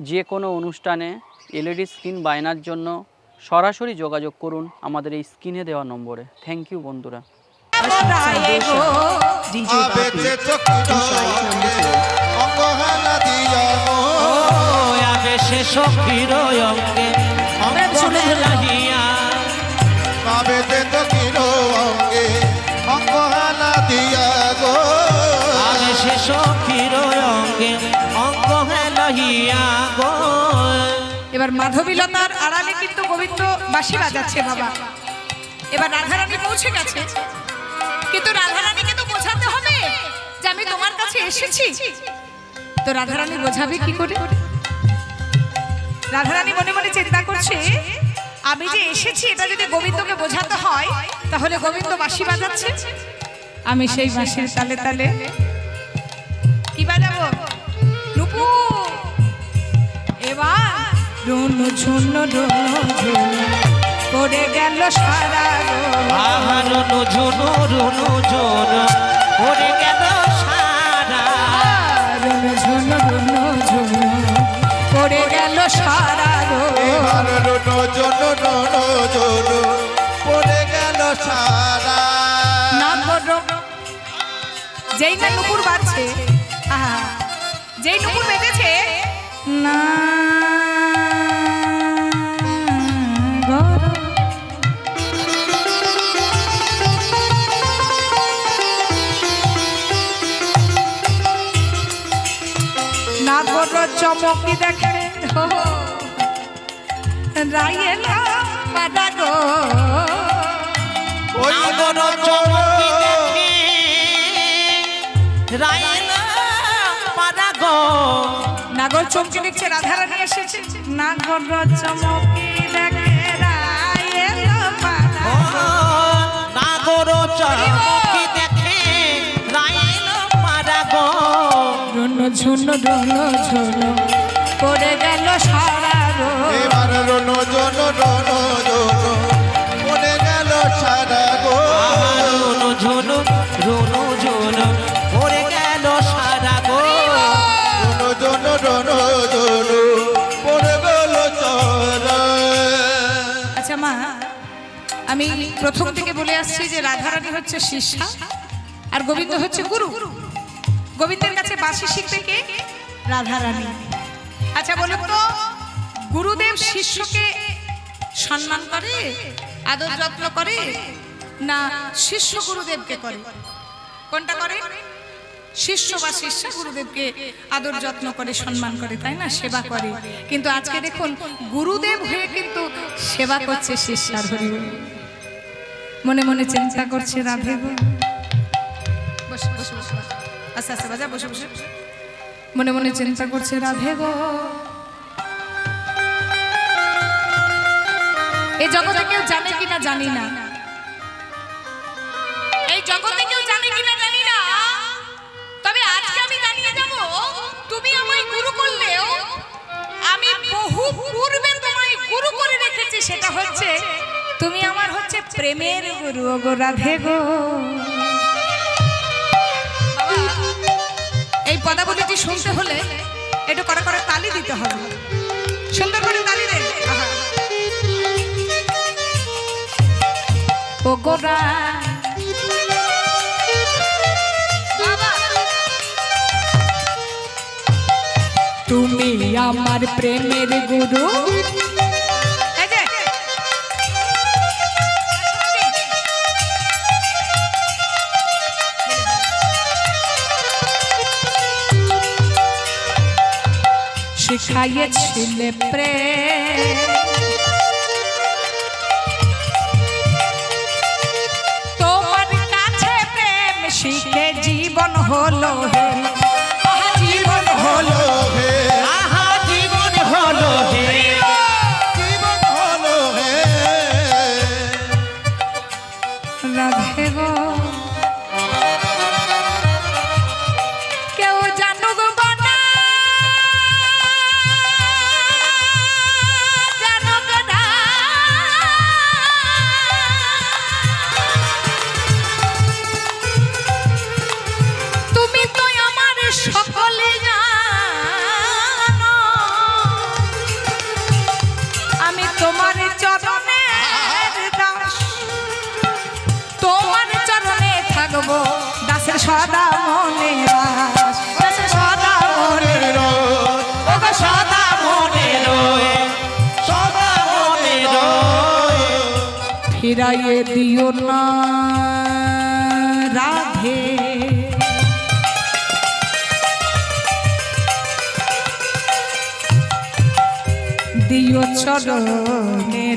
যে কোনো অনুষ্ঠানে এলইডি স্ক্রিন বায়নার জন্য সরাসরি যোগাযোগ করুন আমাদের এই স্ক্রিনে দেওয়া নম্বরে। থ্যাংক ইউ বন্ধুরা। এবার মাধবীলতার আড়ালে কিন্তু গোবিন্দ বাঁশি বাজাচ্ছে বাবা। এবার রাধারানী পৌঁছে গেছে, কিন্তু রাধারানীকে তো বোঝাতে হবে যে আমি তোমার কাছে এসেছি। তো রাধারানী বোঝাবে কি করে? রাধারানী মনে মনে চিন্তা করছে, আমি যে এসেছি এটা যদি গোবিন্দকে বোঝাতে হয় তাহলে গোবিন্দ বাঁশি বাজাচ্ছে, আমি সেই বাঁশির তালে তালে কি বাজাবো? নুপু এবার রুনু ঝুনু রুনু ঝুনু পড়ে গেল সারা রুনু ঝুনু রুনু ঝুনু পড়ে গেল সারা, রুনু ঝুনু রুনু ঝুনু পড়ে গেল সারা রুনু ঝুনু রুনু ঝুনু পড়ে গেল সারা। না করো যেই না নুপুর বাজছে, যেই নুপুর বেজেছে না চমকি দেখে রাইয়েলা পাদা গো, নাগর চমকি দেখছে রাধারানী এসেছে। নাগর চমকি দেখে রাইয়েলা পাদা গো, নাগর চমকি দেখে রাইয়েলা পাদা গো, রুনু ঝুনু রুনু ঝুনু পড়ে গেল সারা গো। এবার রুনু ঝুনু রুনু ঝুনু পড়ে গেল সারা গো, রুনু ঝুনু রুনু ঝুনু পড়ে গেল সারা গো, রুনু ঝুনু রুনু ঝুনু পড়ে গেল সারা। আচ্ছা মা, আমি প্রথম থেকে বলে আসছি যে রাধারানী হচ্ছে শিষ্যা আর গোবিন্দ হচ্ছে গুরু। গোবিন্দের কাছে বাঁশি শিখবে কে? রাধারানী। আচ্ছা বলুন তো, গুরুদেব শিষ্যকে সম্মান করে, আদর যত্ন করে, না শিষ্য গুরুদেবকে করে? কোনটা করে? শিষ্য বা শিষ্যা গুরুদেবকে আদর যত্ন করে, সম্মান করে, তাই না? সেবা করে। কিন্তু আজকে দেখুন গুরুদেব হয়ে কিন্তু সেবা করছে শিষ্যার হয়ে। মনে মনে চিন্তা করছে রাধে গো, বসে বসে বসে আচ্ছা আচ্ছা বাজা বসে বসে মনে মনে চিন্তা করছে রাধে গো, এই জগতে কেউ জানে কিনা জানি না, এই জগতে কেউ জানে কিনা জানি না, তবে আজকে আমি জানিয়ে যাব তুমি আমায় গুরু করলেও আমি বহু পূর্বে তোমায় গুরু করে রেখেছি। সেটা হচ্ছে তুমি আমার হচ্ছে প্রেমের গুরু গো রাধে গো। এই পদাবলীটি শুনতে হলে একটু করে করে তালি দিতে হবে, সুন্দর করে তালি দে। ও গোরা তুমি আমার প্রেমের গুরু, শিখাইছিলে প্রেম, তোমার কাছে প্রেম শিখে জীবন হলো হে, জীবন হলো হে, আহা জীবন হলো হে, জীবন হলো হে রাধে গো। কেউ জানুক না জানুক না, তুমি তো ফিরাইয়ে দিও না রাধে, দিও চরণে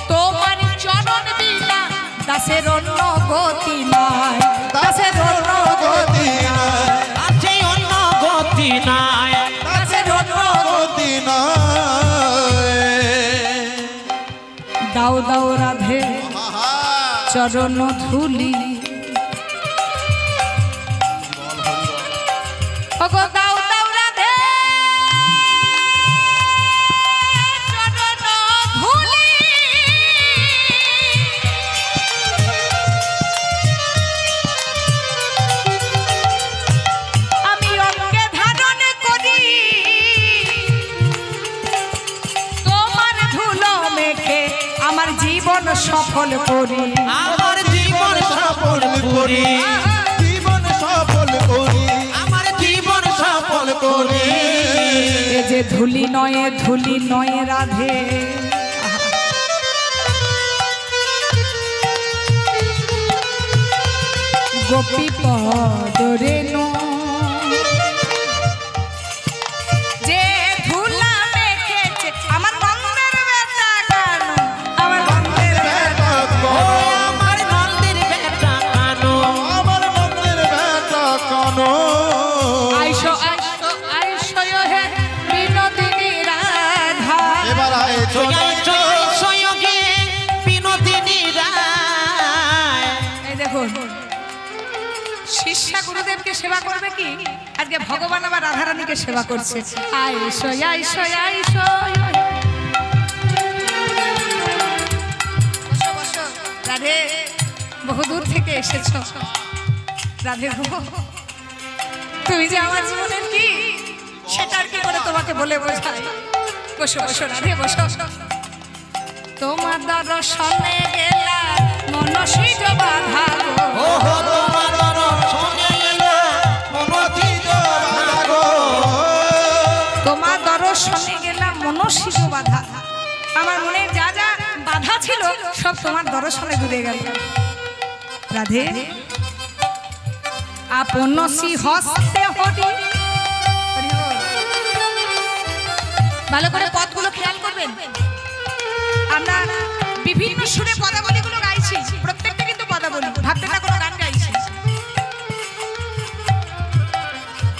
তোমার চরণ বিনা দাসের অন্য গতি নাই, দাসের অন্য গতি নাই, আছে অন্য গতি নাই, দাসের অন্য গতি নাই। দাও দাও রাধে আহা, চরণ ধুলি, ওগো দাও দাও রাধে চরণ ধুলি, আমি অঙ্গে ধারণ করি তোমার ধুলো মেখে আমার জীবন সফল করি, আমার জীবন সফল করি, জীবন সফল করি, আমার জীবন সফল করি। এ যে ধুলি নয় রাধে, গোপী পদ রেণু, যে ধুলা মেখেছে আমার গন্ধের বেটা গান, আমার গন্ধের বেটা ও আমার নন্দের বেটা কানো, আমার মন্দির বেটা কানো। আইসো আইসো আইসো হে বিনোদিনী রাধা, এবার আয় চলে সয়গে বিনোদিনী রায়। এই দেখুন শিষ্যা গুরুদেবকে সেবা করবে কি আজকে ভগবান আবার রাধারানীকে সেবা করছে। আইসো আইসো আইসো, বসো বসো রাধে, বহু দূর থেকে এসেছো রাধে গো, তুমি যে আমার জীবনের কি সেটা আর কি করে তোমাকে বলে বোঝাই। বসো বসো রাধে বসো, তোমার দর্শনে গেলা মনসিজ বাধা গো, ও হো তোমার দর্শনে এলো মনচিত বাধা গো, তোমার দর্শনে গেলাম মনসিজ বাধা, আমার মনে যা যা বাধা ছিল সব তোমার দর্শনে দূরে গেল রাধে। আপন সি হস্তে হরি, ভালো করে পদগুলো খেয়াল করবেন, আমরা বিভিন্ন সুরে পদাবলীগুলো গাইছি, প্রত্যেকটা কিন্তু পদাবলী, ভাবতে না কোনো গান গাইছি।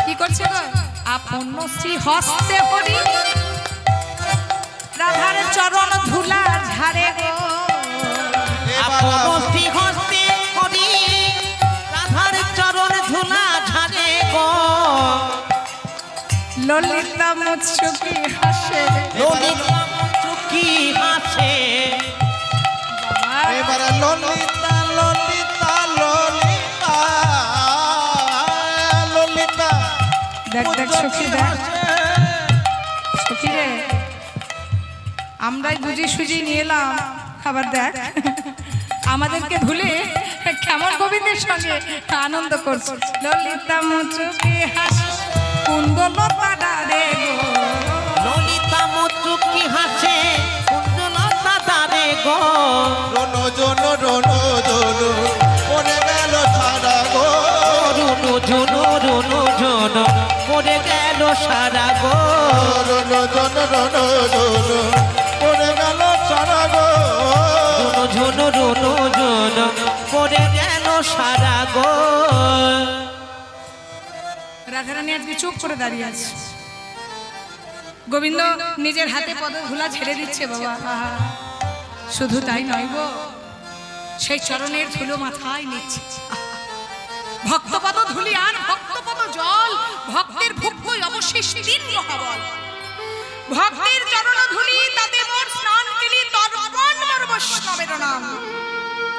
কি করছে গো? আপন শ্রী হস্তে হরি রাধার চরণ ধুলা ঝাড়ে গো, আপন শ্রী হস্তে করি রাধার চরণ ধুলা ঝাড়ে গো, ললিতা মুচকি হাসে ললিতা চুকি হাসে, এবার ললিতা ললিতা ললিতা ললিতা দেখ দেখ সখী দেখ সখী রে, আমরাই বুঝি সুজি নিয়ে এলাম, খাবার দেখ আমাদেরকে ভুলে কেমন গোবিন্দের সঙ্গে আনন্দ করছে। ললিতা মুচকি হাসে কুন্দলতা ডারে গো, ললিতা মুচকি হাসে কুণ্ডলতা দারে গো, রনো জনো পড়ে গেল সারা গো, রুনু ঝুনু পড়ে গেল সারা গো, রনো জনো পড়ে গেল সারা গো, রুনু ঝুনু পড়ে গেল সারা গো। রাধারানী আজকে চুপ করে দাঁড়িয়ে আছে, গোবিন্দ নিজের হাতে পদধূলা ছেড়ে দিচ্ছে বাবা। আহা, শুধু তাই নয় গো, সেই চরণের ধুলো মাথায় নিচ্ছে, ভক্তপদ ধুলি আর ভক্তপদ জল, ভক্তের ভুক্তই অবশেষ তিন মহাবল, ভক্তের চরণ ধুলি তাতে মোর স্নান কেলি তর্পণ মোর বৈষ্ণবের নাম,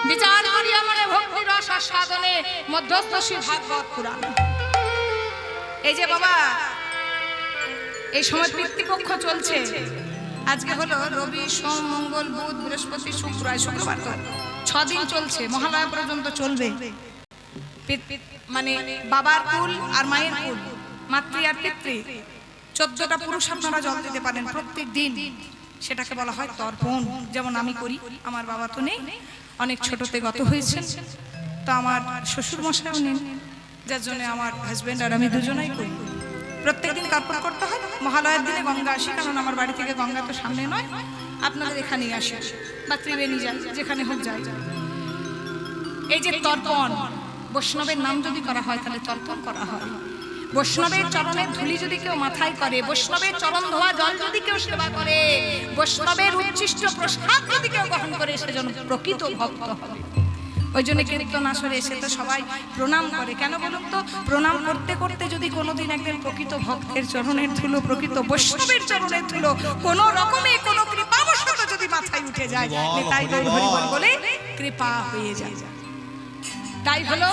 বিচার করিয়া মনে ভক্তি রস আস্বাদনে মধ্যস্থ শ্রী ভাগবত পুরাণ। এই যে বাবা এই সময় পিতৃপক্ষ চলছে, আজকে হলো রবি সোম মঙ্গল বুধ বৃহস্পতি শুক্র, শুক্রবার তো 6 দিন চলছে, মহালয়া পর্যন্ত চলবে। মানে বাবার কুল আর মায়ের কুল, মাতৃ আর পিতৃ 14টা পুরুষ আপনারা জল দিতে পারেন প্রত্যেক দিন, সেটাকে বলা হয় তর্পণ। যেমন আমি করি, আমার বাবা তো নেই, অনেক ছোটতে গত হয়েছেন, তো আমার শ্বশুর মশাইও নেন, যার জন্য আমার হাজবেন্ড আর আমি দুজনেই করি। প্রত্যেকদিন তর্পণ করতে হয়। মহালয়ার দিনে গঙ্গা আসি, কারণ আমার বাড়ি থেকে গঙ্গা তো সামনে নয়, আপনাদের এখানেই আসে বা ত্রিবেণী যায়, যেখানে হোক যায়। এই যে তর্পণ, বৈষ্ণবের নাম যদি করা হয় তাহলে তর্পণ করা হয়। বৈষ্ণবের চরণের ধুলি যদি কেউ মাথায় করে, বৈষ্ণবের চরণ ধোয়া জল যদি কেউ সেবা করে, বৈষ্ণবের উচ্ছিষ্ট প্রসাদ যদি কেউ গ্রহণ করে, সেজন্য প্রকৃত ভক্ত হবে। ওই জন্য কীর্তন আসরে এসে তো সবাই প্রণাম করে। কেন বলুন তো? প্রণাম করতে করতে যদি কোনোদিন একদিন প্রকৃত ভক্তের চরণের ধুলো, প্রকৃত বৈষ্ণবের চরণের ধুলো কোনো রকমে কোনো কৃপাবশত যদি মাথায় উঠে যায়, তাই গৌর হরি বল বলে কৃপা হয়ে যায়। তাই হলো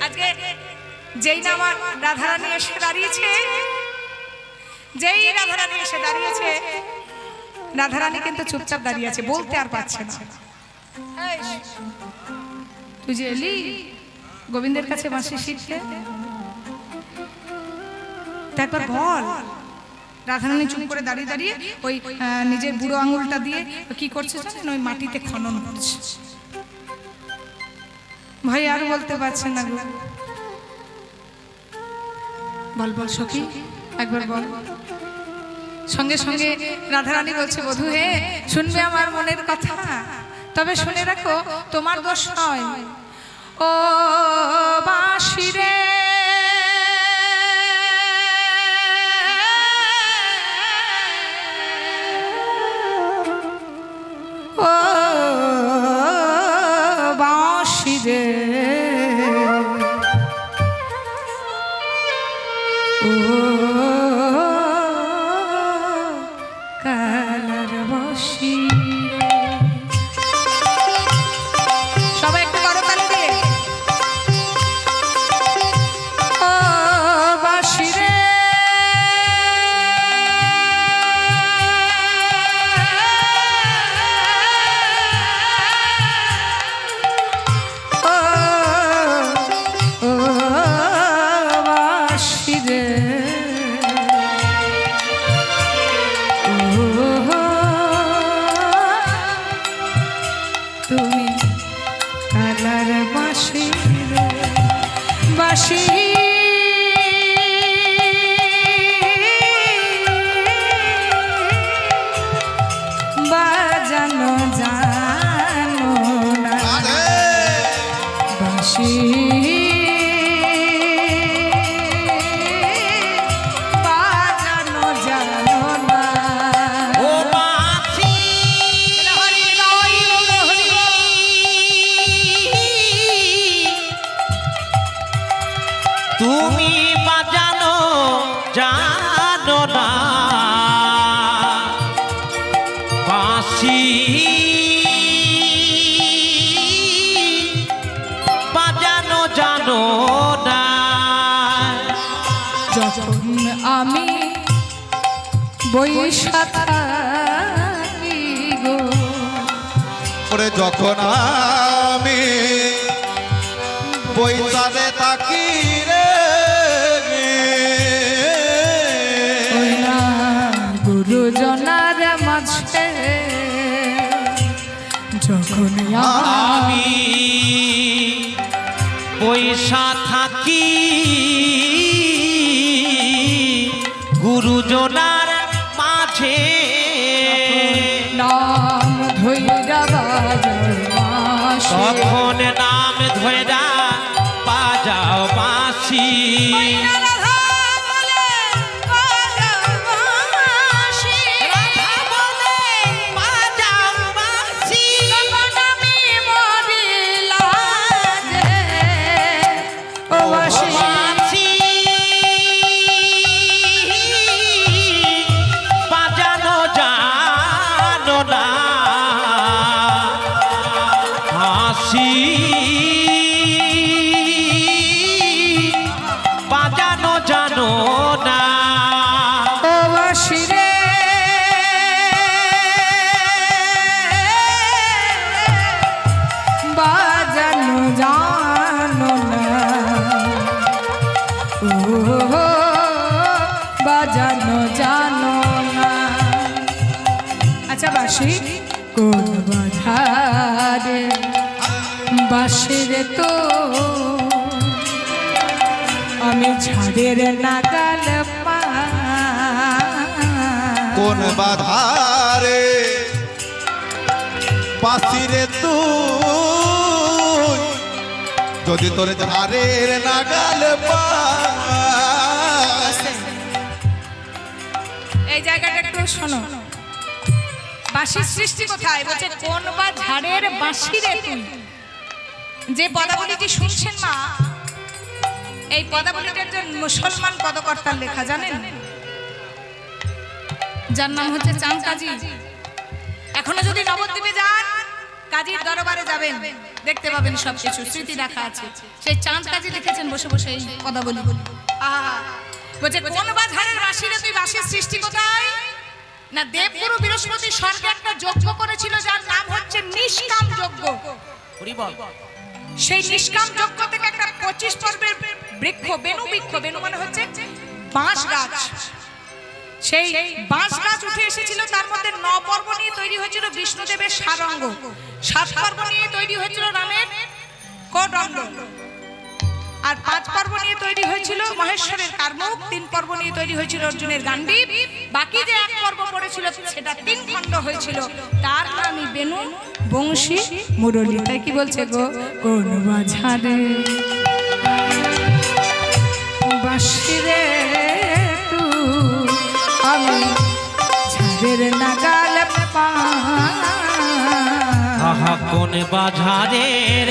আজকে যেই না আমার রাধারানী এসে দাঁড়িয়েছে, যেই রাধারানী এসে দাঁড়িয়েছে, রাধারানী কিন্তু চুপচাপ দাঁড়িয়ে আছে, বলতে আর পারছে না। তুই যে এলি গোবিন্দের কাছে বাঁশি শিখতে, একবার বল। রাধারানী চুপ করে দাঁড়িয়ে দাঁড়িয়ে ওই নিজের বুড়ো আঙুলটা দিয়ে কি করছে জানেন? ওই মাটিতে খনন করছে। ভাই আর বলতে পারছে না গো, বল বল সখী, একবার বল। সঙ্গে সঙ্গে রাধারানী বলছে, বধূ হে, শুনবে আমার মনের কথা, তবে শুনে রাখো তোমার দোষ নয়। ও বাঁশি রে, ও বাঁশি রে, ও কালার বাঁশি। সবাই একটু করতালি দিয়ে, ও বাঁশি রে, ও বাঁশি রে, তুমি কালার বাঁশি রে, বাঁশি বাজানো জানো না, বাঁশি বাজানো জানো না। ও বাঁশি তুমি বাজানো জানো না, বাঁশি বাজানো জানো না। যখন আমি বৈশা থাকি গো, ওরে যখন আমি বইসারে তাকি রে, ওই না গুরুজনার মাঝে, যখন আমি পয়সা থাকি গুরুজনার মাঝে, নাম ধৈরা বাজার বাঁশি, তখন নাম ধৈরা বাজাও বাঁশি। বাজানো জানো না, হাসি বাজানো বাঁশির তো আমি ঝাড়ের নাগাল পা কোন বাধারে বাসিরে তুই যদি তোর ধারের নাগাল পাস। এই জায়গাটা একটু শোনো, বাঁশির সৃষ্টি কোথায়? বলছে কোন বা ঝাড়ের বাঁশিরে তুই। যে পদাবলীটি শুনছেন মা, এই পদাবলীটা একজন মুসলমান পদকর্তার লেখা, জানেন? যার নাম হচ্ছে চাঁদ কাজী। এখনো যদি নবদ্বীপে যান, কাজীর দরবারে যাবেন, দেখতে পাবেন সবকিছু স্মৃতি রাখা আছে। সেই চাঁদ কাজী লিখেছেন বসে বসে এই পদাবলী। আহা, বলছে কোন বা ঝাড়ের বাঁশিরে তুই, বাঁশির সৃষ্টি কোথায়? না, দেবগুরু বৃহস্পতি স্বর্গে একটা যজ্ঞ করেছিল যার নাম হচ্ছে নিষ্কাম যজ্ঞ। সেই নিষ্কাম যজ্ঞ থেকে একটা 25 পর্বের বৃক্ষ, বেনু বৃক্ষ, বেনু মানে হচ্ছে বাঁশ গাছ, সেই বাঁশ গাছ উঠে এসেছিল। তার মধ্যে 9 পর্ব নিয়ে তৈরি হয়েছিল বিষ্ণুদেবের সারঙ্গ, 7 পর্ব নিয়ে তৈরি হয়েছিল রামের কোদণ্ড, আর 5 পর্ব নিয়ে তৈরি হয়েছিল মহেশ্বরের কার্মুক, 3 পর্ব নিয়ে তৈরি হয়েছিল অর্জুনের গান্ডীব, বাকি যে 1 পর্ব পড়েছিল সেটা 3 খণ্ড হয়েছিল। তার নামই বেনু, বংশী, মুরলী। তাই কি বলছে গো, কোন বাঝারে বাঁশিরে তুই আমি ঝাড়ের নাগাল পা। আহা কোন বাজারের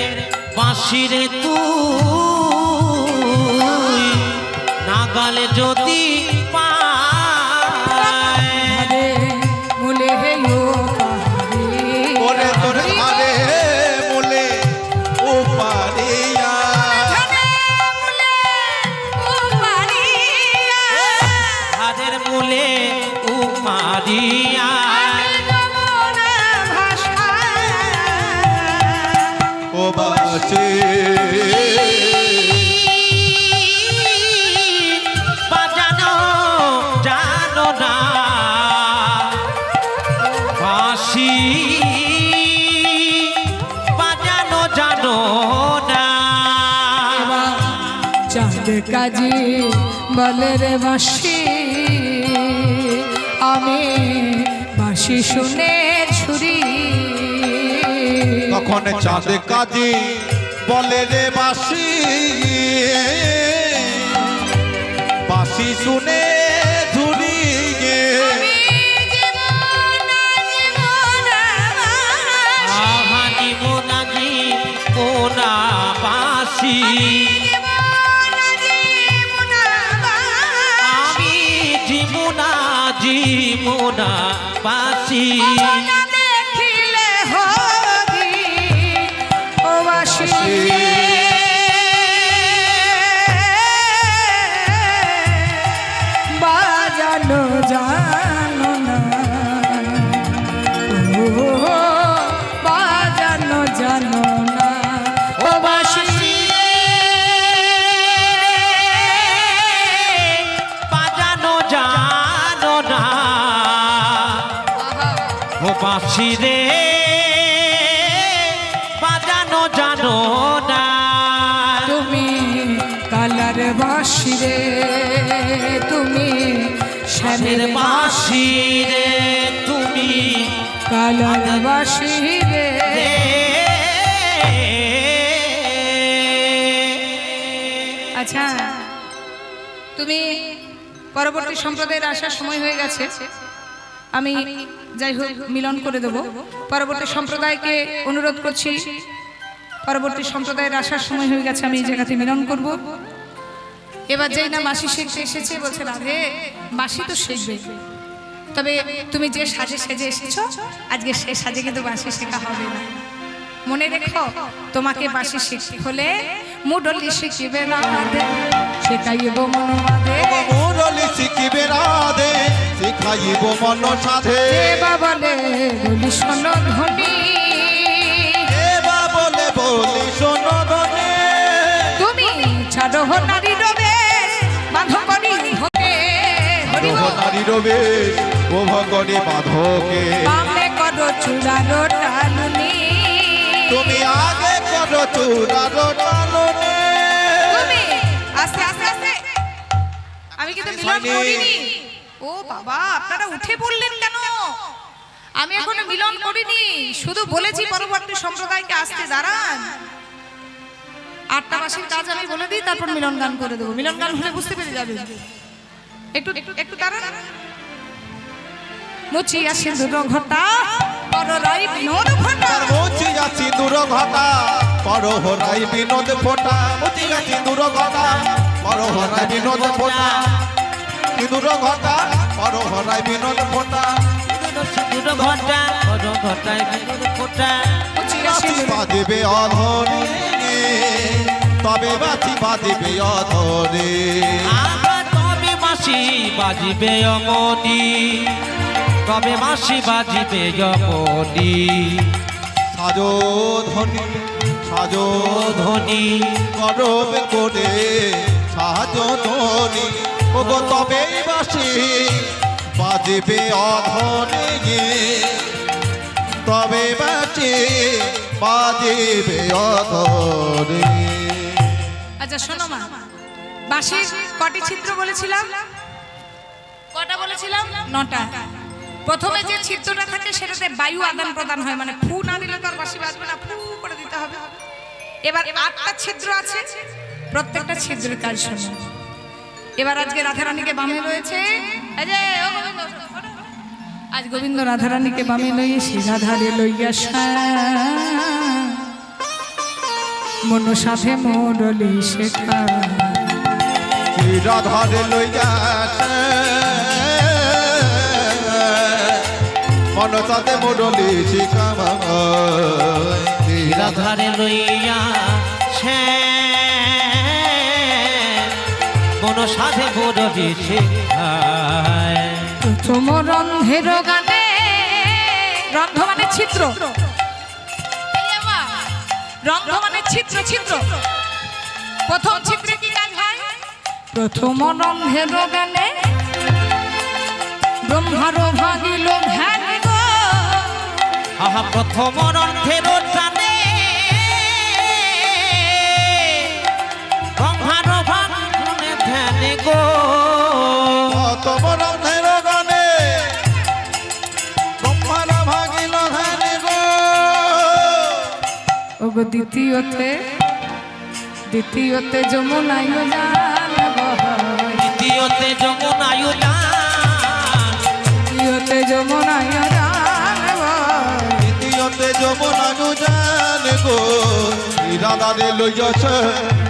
বাঁশিরে তুই নাগালে যদি পায় মূলে হেলো পাহাড়ে, ওরে তোর ধারে মূলে ও পারিয়া ধারের মূলে উমারিয়া ও বাসে বাজানো জানো না বাঁশি বাজানো জানো না। চাঁদ কাজী বলে রে বাঁশি আমি বাঁশি শুনে ছুরি। তখন চাঁদ কাজী বলে রে বাঁশি, বাঁশি শুনে ঝুরি গে আহানি মোনাজি কোনা বাঁশি আমি জীবনা জীবনা বাঁশি দেখিলে হরি ও বাঁশি বাজানো জানো না, ও বাজানো জানো না ও বাঁশি বাজানো জানো না ও বাঁশি রে বাজানো জানো না। তুমি কালার বাঁশি রে, তুমি শ্যামের শ্যামের বাঁশি রে তুমি কালার বাঁশি রে। আচ্ছা, তুমি পরবর্তী সম্প্রদায়ের আসার সময় হয়ে গেছে, আমি যাই হোক মিলন করে দেব। পরবর্তী সম্প্রদায়কে অনুরোধ করছি, পরবর্তী সম্প্রদায়ের আসার সময় হয়ে গেছে, আমি এই জায়গাতে মিলন করব। এবার যেই না বাঁশি শিখতে এসেছে, বলছে রাধে বাঁশি তো শিখবে, তবে তুমি যে সাজে সেজে এসেছো আজকে সে সাজে কিন্তু বাঁশি শেখা হবে না। মনে রেখো, তোমাকে বাঁশি শিখতে হলে মুডলি শিখিবে রাধে, শেখাইব মনোবাদে মুরলি শিখিবে রাধে, শিখাইব মন সাধে। দেবা বলে বলি শোনো ধ্বনি, দেবা বলে বলি শোনো ধ্বনি, তুমি ছাড়ো নারী রবে বাঁধো করি হোকে হরি রোহ নারী রবে ও ভগরে বাঁধকে। বামে করো চূড়ারো টানুনি, তুমি আগে করো চূড়ার টাননে তুমি আস্তে আস্তে আস্তে আমি কিন্তু মিলন করিনি। ও বাবা, আপনারা উঠে পড়লেন কেন? আমি এখনো মিলন করিনি, শুধু বলেছি পরবর্তী সম্প্রদায়কে আসতে দাঁড়ান। 8টা বাসির কাজ আমি বলে দিই, তারপর মিলন গান করে দেবো। মিলন গান হলে বুঝতে পেরে যাবে। একটু একটু দাঁড়ান। মুচিয়া সিঁদুর ঘটা পররাই বিনোদ ঘটা, মুচিয়া সিঁদুর ঘটা পরহরাই বিনোদ ফোটা, মুচিয়া সিঁদুর ঘটা পরহরাই বিনোদ ফোটা, সিঁদুর ঘটা পরহরাই বিনোদ ফোটা, সিঁদুর ঘটা ঘটায় বিনোদ ফোটা। মুচিয়া সিঁদুর বাজিবে অধরে তবে বাঁচি বাজিবে অধরে, আবার তবে বাঁশি বাজিবে অমনি, তবে বাঁশি বাজিবে অমনি। সাজো ধ্বনি সাজো ধ্বনি গরব করে সাজো ধ্বনি, ওগো তবেই বাঁশি বাজিবে অধরে, তবে বাঁচি বাজিবে অধরে। আচ্ছা শোনো মা, বাঁশির কটি ছিদ্র বলেছিলাম? কটা বলেছিলাম? 9টা। প্রথমে যে ছিদ্রটা থাকে সেটাতে বায়ু আদান প্রদান হয়, মানে ফু না দিলে তো আর বাঁশি বাজবে না, ফু করে দিতে হবে। এবার 8টা ছিদ্র আছে, প্রত্যেকটা ছিদ্রের কাজ শোনো। এবার আজকে রাধারানীকে বামে রয়েছে, এই যে ও গোবিন্দ, আজ গোবিন্দ রাধারানীকে বামে লইয়েছি, রাধারে লইয়া মন সাথে মোরলি শেখা, রাধারে লইয়া মন সাথে মুরলি শিখামা, রাধারে লইয়া সে মন সাধে মুরলি শেখায়। প্রথম রন্ধের গানে, রন্ধ মানে ছিদ্র, রন্ধ মানে ছিদ্র, ছিদ্র। প্রথম ছিদ্রে কি কাজ হয়? প্রথম রন্ধের গানে ব্রহ্মার ভাগিল ধ্যান গো, আহা প্রথম রন্ধের টানে ব্রহ্মার ভাগিল ধ্যান গো, তোমার অন্ধের গানে ব্রহ্মার ভাগিল ধ্যান গো, ওগো দ্বিতীয়তে যমুনায় গান বহায়, দ্বিতীয়তে যমুনায় গান, দ্বিতীয়তে যমুনায় গান বহায়, দ্বিতীয়তে যমুনা জান গো, রাধারে লইয়াছে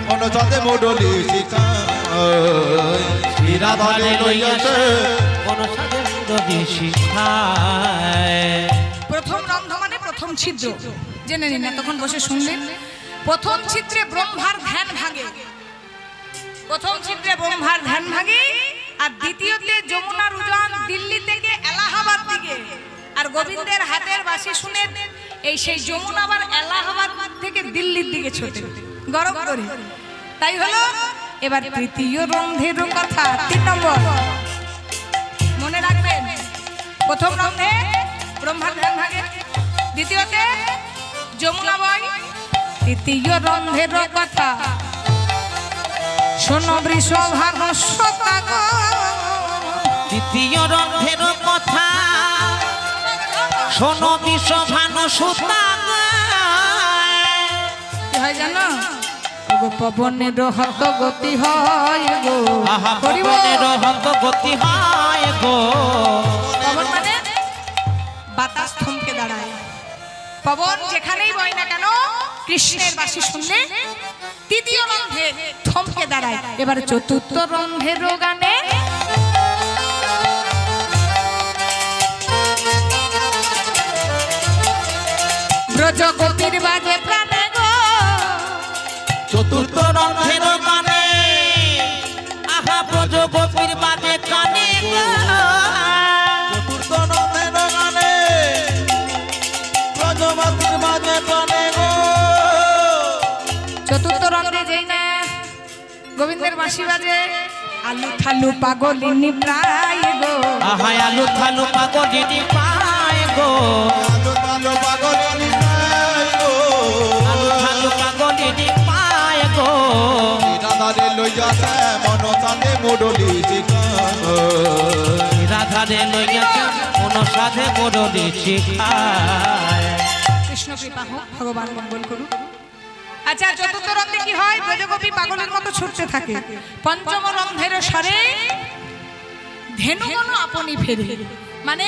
মন সাথে মুরলি শিখায়, রাধারে লইয়াছে মন সাধে মুরলি শিখায়। প্রথম রন্ধ মানে প্রথম ছিদ্র, জেনে নিন, তখন বসে শুনলেন। প্রথম ছিদ্রে ব্রহ্মার ধ্যান ভাঙে, প্রথম ছিদ্রে ব্রহ্মার ধ্যান ভাঙে, আর দ্বিতীয়তে যমুনার উজান দিল্লি থেকে এলাহাবাদ দিকে, আর গোবিন্দের হাতের বাঁশি শুনে এই সেই যমুনা আবার এলাহাবাদ থেকে দিল্লির দিকে ছোটে গরম করে। তাই হলো এবার তৃতীয় রন্ধের কথা, 3 নম্বর মনে রাখবেন। প্রথম রন্ধে ব্রহ্মার ধ্যান ভাঙে, দ্বিতীয়তে যমুনা বয়, তৃতীয় রন্ধের কথা শোনো বৃষভাগ শতাগ, তৃতীয় রন্ধের কথা শোনো বিশ্বভানু সুতাগ, কি হয় জানো? গো পবনের হত গতি হয় গো, আহা করিব। পবনের হত গতি হয় গো, পবন মানে বাতাস থমকে দাঁড়ায়। পবন যেখানেই বয় না কেন কৃষ্ণের বাঁশি শুনলে তৃতীয় রন্ধে থমকে দাঁড়ায়। এবার চতুর্থ রন্ধের গানে ব্রজ গোপীর বাজে প্রাণে গো, চতুর্থ রন্ধের গানে আহা ব্রজ গোপীর বাজে কানে গো, চতুর্থ রন্ধের গানে ব্রজবতীর বাজে কানে গো, চতুর্থ রন্ধে যেই না গোবিন্দের বাঁশি বাজে, আলু থালু পাগলিনী প্রায় গো, আহা আলু থালু পাগলিনী পায় গো, আলো তালো পাগলিনী পায় গো, আলু থালু পাগলিনী মুরলিনি পায় গো রাধারে লইয়াছে মন চাঁদে মুরলি শিখায় রাধারে লইয়াছে অনুসাধে মুরলি শিখায় কৃষ্ণ কৃপা হোক, ভগবান মঙ্গল করুক। আচ্ছা, চতুর্থ রন্ধে কি হয়? ব্রজগোপী পাগলের মতো ছুটতে থাকে। পঞ্চম রন্ধের স্বরে ধেনুগণ আপনি ফেরে, মানে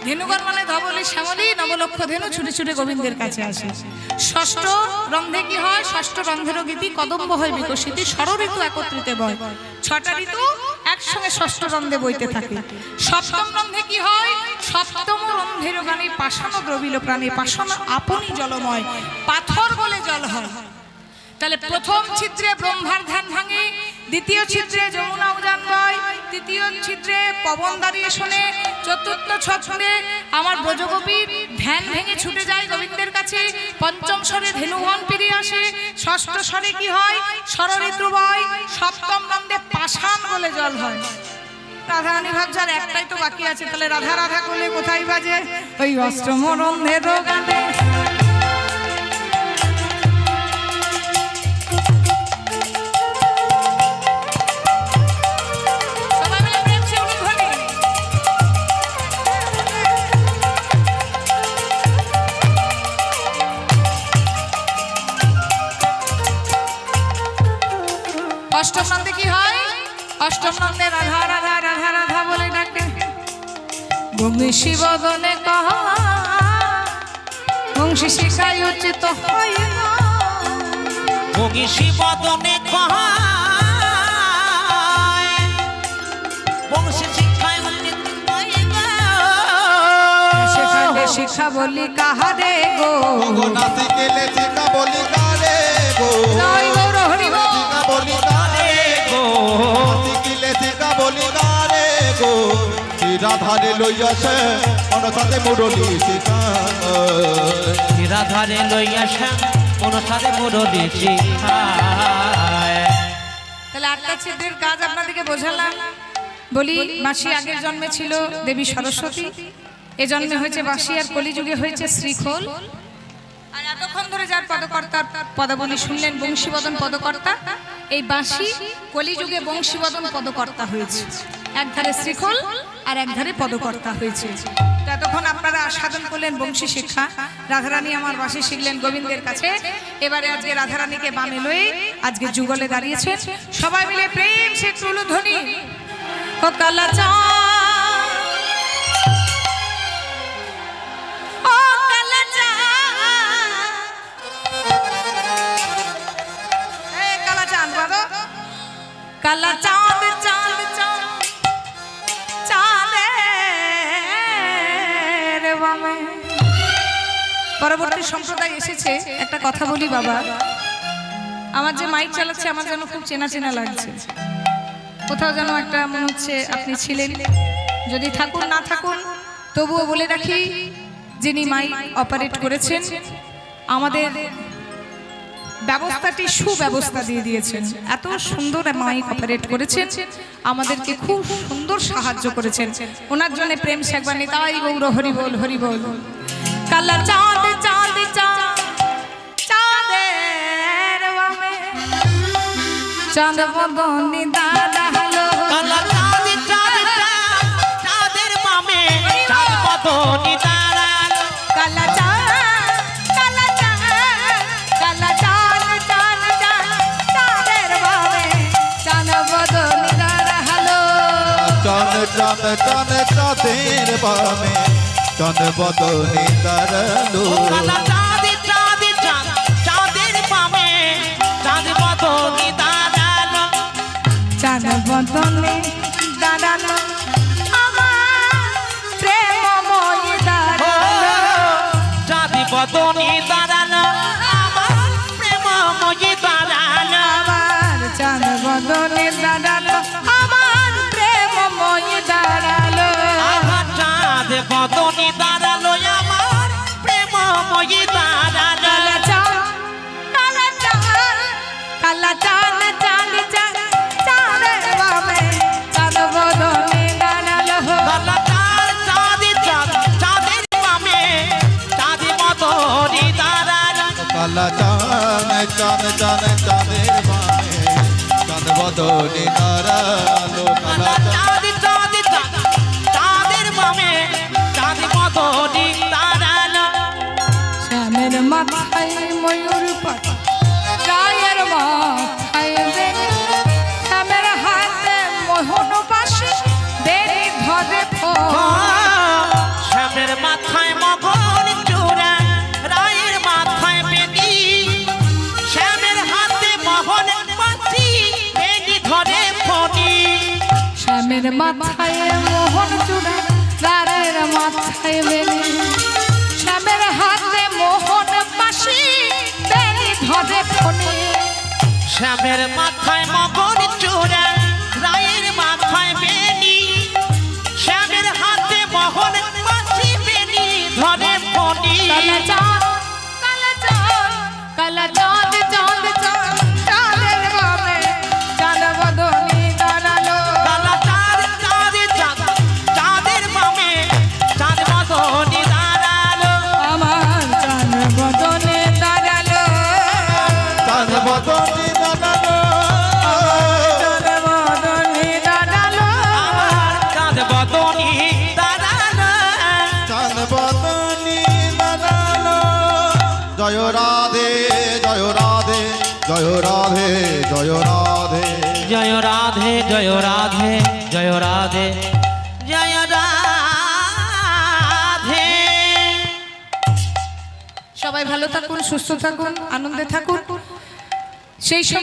ধেনুগণ মানে ধবলি শ্যামলী নবলক্ষ ধেনু ছুটে ছুটে গোবিন্দের কাছে আসে। ষষ্ঠ রন্ধে কি হয়? ষষ্ঠ রন্ধেরও গীতি কদম্ব হয় বিকশিতি, ষড় ঋতু একত্রিত বয়, ছটা ঋতু একসঙ্গে ষষ্ঠ রন্ধে বইতে থাকে। সপ্তম রন্ধে কি হয়? সপ্তম রন্ধের গানে পাষাণ দ্রবিল প্রাণী, পাষাণ আপনি জলময়, পাথর বলে জল হয়। তাহলে প্রথম ছিদ্রে ব্রহ্মার ধ্যান ভাঙে, দ্বিতীয় ছিদ্রে যমুনা উজান বয়, তৃতীয় ছিদ্রে পবন দাঁড়িয়ে শোনে, চতুর্থ ছন্দে আমার ব্রজগোপীর ধ্যান ভেঙে ছুটে যায় গোবিন্দের কাছে, পঞ্চম স্বরে ধেনুগণ ফিরিয়ে আসে, ষষ্ঠ স্বরে কি হয়? ষড়ঋতু বয়, সপ্তম রন্ধে পাষাণ বলে জল হয়। রাধারানী ভাবছে আর একটাই তো বাকি আছে, তাহলে রাধা রাধা করলে কোথায় বাজে? ওই অষ্টম রন্ধের গানে। অষ্টম নন্দে কি হয়? অষ্টম নন্দে রাধা রাধা রাধা রাধা বলে ডাকে, বংশী বদনে কহ বংশী শিখাই উচিত হয় না, বংশী বদনে কহায় বংশী শিক্ষায় উচিত হয় না, সেখানে শিক্ষা বলি কাহারে গো, নাচি গেলে শিখা বলি কারে গো জয় গৌর হরি বল। শিখা বলি কারে গো নাচি গেলে শিখা বলি কারে গো রাধারে লইয়াছে মন চাঁদে মুরলি শিখায় রাধারে লইয়াছে অনুসাধে মুরলি শিখায়। তাহলে আটটা ছিদ্রের কাজ আপনাদেরকে বোঝালাম। বলি মাসি আগের জন্মে ছিল দেবী সরস্বতী, এ জন্মে হয়েছে বাসি, আর কলিযুগে হয়েছে শ্রীখোল। আর এতক্ষণ ধরে যার পদকর্তার পদাবলী শুনলেন বংশীবদন পদকর্তা, এই বাঁশি কলিযুগে বংশীবদন পদকর্তা হয়েছে, একধারে শ্রীখোল আর একধারে পদকর্তা হয়েছে। তো এতক্ষণ আপনারা সাধন করলেন বংশী শিক্ষা, রাধারানী আমার বাঁশি শিখলেন গোবিন্দের কাছে। এবারে আজকে রাধারানীকে বামে লয়ে আজকে যুগলে দাঁড়িয়েছেন, সবাই মিলে প্রেম সে টুলুধ্বনি ও কালাচা কালা চাঁদ চাঁদ চাঁদ চাঁদের বামে। পরবর্তী সম্প্রদায় এসেছে, একটা কথা বলি বাবা, আমার যে মাইক চালাচ্ছে আমার যেন খুব চেনা চেনা লাগছে, কোথাও যেন একটা মনে হচ্ছে আপনি ছিলেন। যদি থাকুন না থাকুন তবুও বলে রাখি, যিনি মাইক অপারেট করেছেন আমাদের ব্যবস্থাটি সুব্যবস্থা দিয়ে দিয়েছেন, এত সুন্দর মাইক অপারেট করেছেন, আমাদেরকে খুব সুন্দর সাহায্য করেছেন। ওনার জন্য প্রেম শেখবার নেই, তাই গৌর হরি বল হরি বল। কালা চাঁদ চাঁদ চাঁদ চাঁদের বামে চাঁদ বদনি দাদা হলো, কালা চাঁদ চাঁদ চাঁদের বামে চাঁদ বদনি দাঁড়ালো, কালা চাঁদ কালা চাঁদ কালা চাঁদ চাঁদ চাঁদ চাঁদের বামে চাঁদ বদনি দাদা হলো, চাঁদ চাঁদ চাঁদ চাঁদের বামে চাঁদ বদনে তারালো কালা চাঁদ চাঁদ চাঁদ চাঁদের বামে চাঁদ বদনি দাঁড়ালো, চাঁদ বদনে দাঁড়ালো আমার প্রেমময় দাঁড়ালো, চাঁদ বদনি দাঁড়ালো আমার প্রেমময় দাঁড়ালো, আমার চাঁদ বদনে দাঁড়ালো আমার প্রেমময় দাঁড়ালো, আমার চাঁদ বদনি দাঁড়ালো আমার প্রেমময় দাঁড়ালো, কালা চাঁদ কালা চাঁদ কালা চাঁদ চাঁদ চাঁদ চাঁদের বামে চাঁদ বদনে দাঁড়ালো, কালা চাঁদ চাঁদ চাঁদ চাঁদের বামে চাঁদ বদনি দাঁড়ালো, কালা চাঁদ চাঁদ চাঁদ চাঁদের বামে চাঁদ বদনি তারালো কালা চাঁদ চাঁদ চাঁদ চাঁদের বামে চাঁদ বদনি তারালো শ্যামের মাথায় ময়ূর পাখি রায়ের মাথায় বেনি শ্যামের হাতে মোহন বাসি বেনি ধরে ফোন শ্যামের মাথায় মগন চূড়া রায়ের মাথায় বেনি শ্যামের হাতে মোহন বাসি বেনি ধরে ফণি শ্যামের মাথায় মোহন চূড়া রায়ের মাথায় বেনি শ্যামের হাতে মোহন বাসি বেনি ধরে ফোনে শ্যামের মাথায় মগন চূড়া রায়ের মাথায় বেনি শ্যামের হাতে মোহন বাসি বেনি ধরে ফণি কালা চাঁদ কালা চাঁদ কালা চাঁদ চাঁদ চাঁদ চাঁদের বামে চাঁদ বদনি দাঁড়ালো কালা চাঁদ চাঁদ চাঁদ চাঁদের বামে চাঁদ বদনি দাঁড়ালো আমার চাঁদ বদনে দাঁড়ালো চাঁদ বদনি দাঁড়ালো চাঁদ বদনে দাঁড়ালো আমার চাঁদ বদনি দাঁড়ালো চাঁদ বদনি দাঁড়ালো জয় রাধে জয় রাধে জয় রাধে জয় রাধে জয় রাধে জয় রাধে জয় রাধে জয় রাধে সবাই ভালো থাকুন সুস্থ থাকুন আনন্দে থাকুন সেই সব